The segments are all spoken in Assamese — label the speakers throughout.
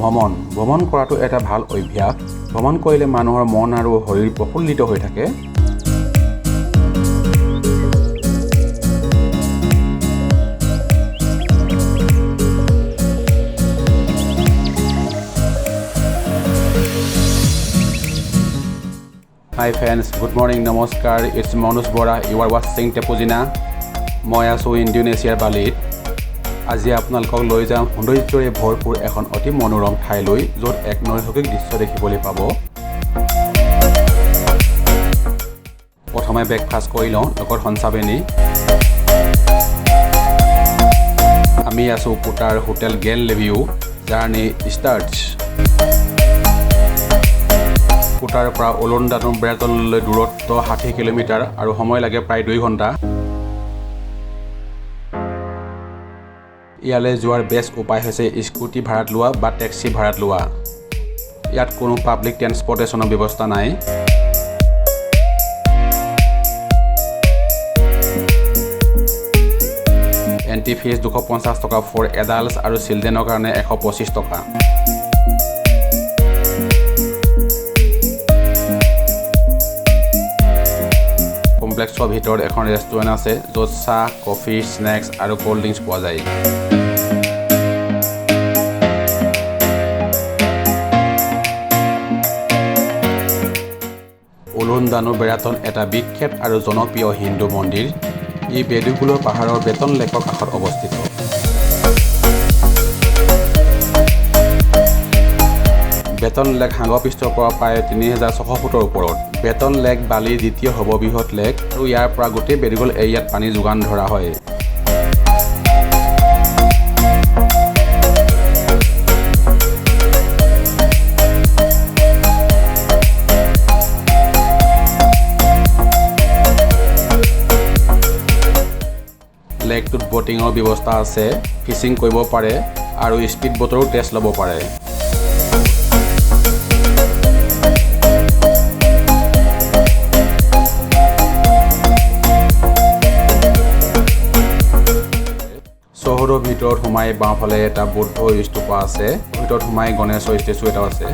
Speaker 1: ভ্ৰমণ কৰাটো এটা ভাল অভ্যাস। ভ্ৰমণ কৰিলে মানুহৰ মন আৰু শৰীৰ প্ৰফুল্লিত হৈ থাকে। Hi friends, good morning, Namaskar. It's Manoj Borah. You are watching Tepujina. মই আছোঁ ইণ্ডোনেছিয়াৰ বালিত। আজি আপোনালোকক লৈ যাম সৌন্দৰ্যৰে ভৰপূৰ এখন অতি মনোৰম ঠাইলৈ, য'ত এক নৈসৰ্গিক দৃশ্য দেখিবলৈ পাব। প্ৰথমে ব্ৰেকফাষ্ট কৰি লওঁ লগত সঞ্চাবেনি। আমি আছোঁ কুটাৰ হোটেল গেল লিভিও। Journey starts. কুটাৰ পৰা উলুন দানু বেৰাটনলৈ দূৰত্ব 60 কিলোমিটাৰ আৰু সময় লাগে প্ৰায় 2 ঘণ্টা। ইয়ালৈ যোৱাৰ বেষ্ট উপায় হৈছে স্কুটি ভাড়াত লোৱা বা টেক্সি ভাড়াত লোৱা। ইয়াত কোনো পাব্লিক ট্ৰেন্সপৰ্টেশ্যনৰ ব্যৱস্থা নাই। এণ্ট্ৰি ফিজ 250 টকা ফৰ এডাল্টছ আৰু চিলড্ৰেনৰ কাৰণে 125 টকা। কমপ্লেক্সৰ ভিতৰত এখন ৰেষ্টুৰেণ্ট আছে, য'ত চাহ, কফি, স্নেক্স আৰু কোল্ড ড্ৰিংকছ পোৱা যায়। উলুন দানু বেৰাটন এটা বিখ্যাত আৰু জনপ্ৰিয় হিন্দু মন্দিৰ। ই বেদুগুলৰ পাহাৰৰ বেটন লেকৰ কাষত অৱস্থিত। বেটন লেক সাগৰ পৃষ্ঠৰ পৰা প্ৰায় 3600 ফুটৰ ওপৰত। বেটন লেক বালিৰ দ্বিতীয় সৰ্ববৃহৎ লেক আৰু ইয়াৰ পৰা গোটেই বেদুগুল এৰিয়াত পানী যোগান ধৰা হয়। লেকটোত বটিঙৰ ব্যৱস্থা আছে, ফিচিং কৰিব পাৰে আৰু স্পীড বটৰো টেষ্ট ল'ব পাৰে। চহৰৰ ভিতৰত সোমাই বাওঁফালে এটা বৌদ্ধ স্তূপা আছে। ভিতৰত সোমাই গণেশৰ ষ্টেচু এটাও আছে।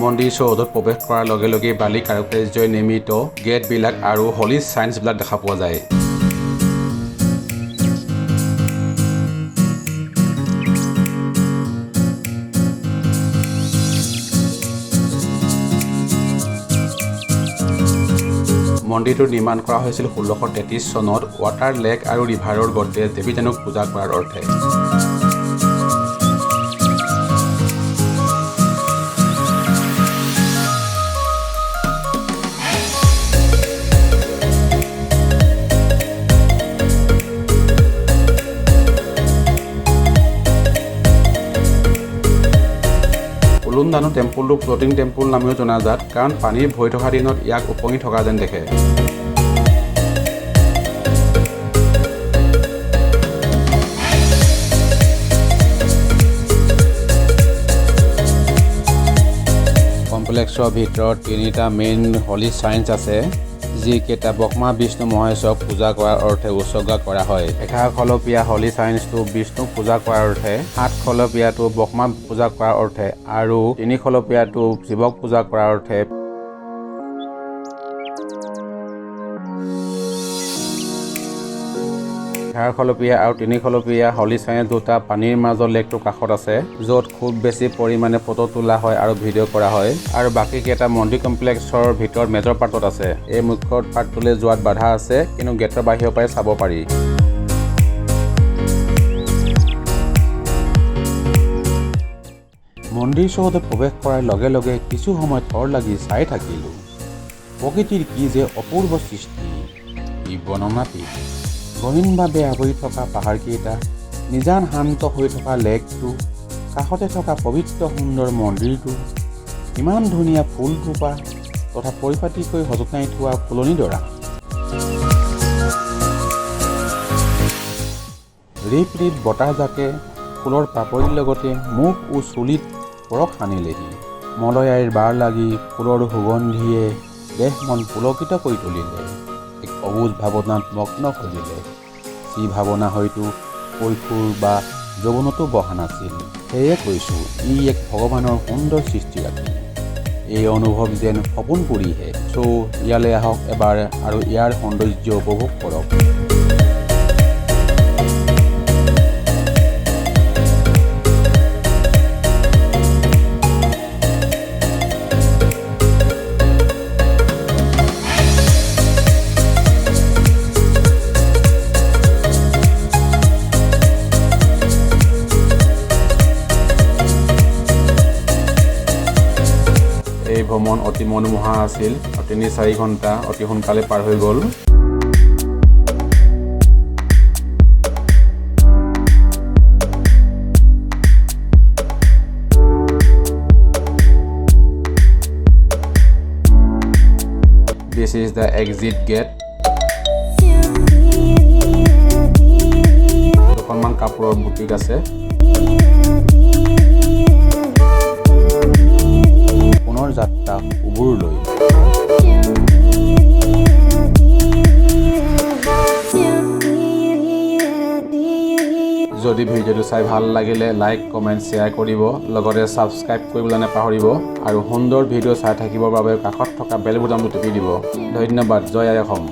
Speaker 1: মন্দিৰ চৌহদত প্ৰৱেশ কৰাৰ লগে লগে বালি কাৰুকাৰ্যই নিৰ্মিত গেটবিলাক আৰু হলি চাইন্সবিলাক দেখা পোৱা যায়। মন্দিৰটো নিৰ্মাণ কৰা হৈছিল 1633 চনত ৱাটাৰ লেক আৰু ৰিভাৰৰ গতে দেৱী দানুক পূজা কৰাৰ অৰ্থে। উলুন দানু টেম্পলটো ফ্লটিং টেম্পল নামেও জনাজাত, কাৰণ পানীৰ ভৰি থকা দিনত ইয়াক উপঙি থকা যেন দেখে। কমপ্লেক্সৰ ভিতৰত 3টা মেইন হলি চাইন্স আছে, যিকেইটা ব্ৰহ্মা বিষ্ণু মহেশক পূজা কৰাৰ অৰ্থে উৎসৰ্গা কৰা হয়। 11 খলপীয়া হলি চাইন্সটো বিষ্ণুক পূজা কৰাৰ অৰ্থে, 7 খলপীয়াটো ব্ৰহ্মাক পূজা কৰাৰ অৰ্থে আৰু 3 খলপীয়াটো শিৱক পূজা কৰাৰ অৰ্থে। 11 খলপীয়া আৰু 3 খলপীয়া হলি চাইন্স দুটা পানীৰ মাজৰ লেকটোৰ কাষত আছে, য'ত খুব বেছি পৰিমাণে ফটো তোলা হয় আৰু ভিডিঅ' কৰা হয়। আৰু বাকী কেইটা মন্দিৰ কমপ্লেক্সৰ ভিতৰত মেজৰ পাৰ্টত আছে। এই মুখ্য পাৰ্টটোলৈ যোৱাত বাধা আছে, কিন্তু গেটৰ বাহিৰৰ পৰাই চাব পাৰি। মন্দিৰ চৌহদত প্ৰৱেশ কৰাৰ লগে লগে কিছু সময় থৰ লাগি চাই থাকিলোঁ। প্ৰকৃতিৰ কি যে অপূৰ্ব সৃষ্টি, ই বৰ্ণনাতীত। গহীনভাৱে আৱৰি থকা পাহাৰকেইটা, নিজান শান্ত হৈ থকা লেকটো, কাষতে থকা পবিত্ৰ সুন্দৰ মন্দিৰটো, ইমান ধুনীয়া ফুলজোপা তথা পৰিপাটিকৈ সজনাই থোৱা ফুলনিডৰা। ৰিপ ৰিপ বতাহজাকে ফুলৰ পাপৰিৰ লগতে মুখ ও চুলিত পৰশ সানিলেহি। মলয়াইৰ বাৰ লাগি ফুলৰ সুগন্ধিয়ে দেহ মন পুলকিত কৰি তুলিলে। এক অবুজ ভাৱনাত মগ্ন কৰিলে। যি ভাৱনা হয়তো কৈশোৰ বা যৌৱনতো বহা নাছিল। সেয়ে কৈছোঁ, ই এক ভগৱানৰ সুন্দৰ সৃষ্টিৰাজি। এই অনুভৱ যেন সপোন পৰিহে। ইয়ালৈ আহক এবাৰ আৰু ইয়াৰ সৌন্দৰ্য উপভোগ কৰক। এই ভ্ৰমণ অতি মনোমোহা আছিল। ৩-৪ ঘণ্টা অতি সোনকালে পাৰ হৈ গ'ল। This is the exit gate. দুখনমান কাপোৰৰ বুটিক আছে। পুনৰ যাত্ৰা উবুৰলৈ। যদি ভিডিঅ'টো চাই ভাল লাগিলে লাইক, কমেণ্ট, শ্বেয়াৰ কৰিব। লগতে ছাবস্ক্ৰাইব কৰিবলৈ নাপাহৰিব আৰু সুন্দৰ ভিডিঅ' চাই থাকিবৰ বাবে কাষত থকা বেল বুটামটো টিপি দিব। ধন্যবাদ। জয় আই অসম।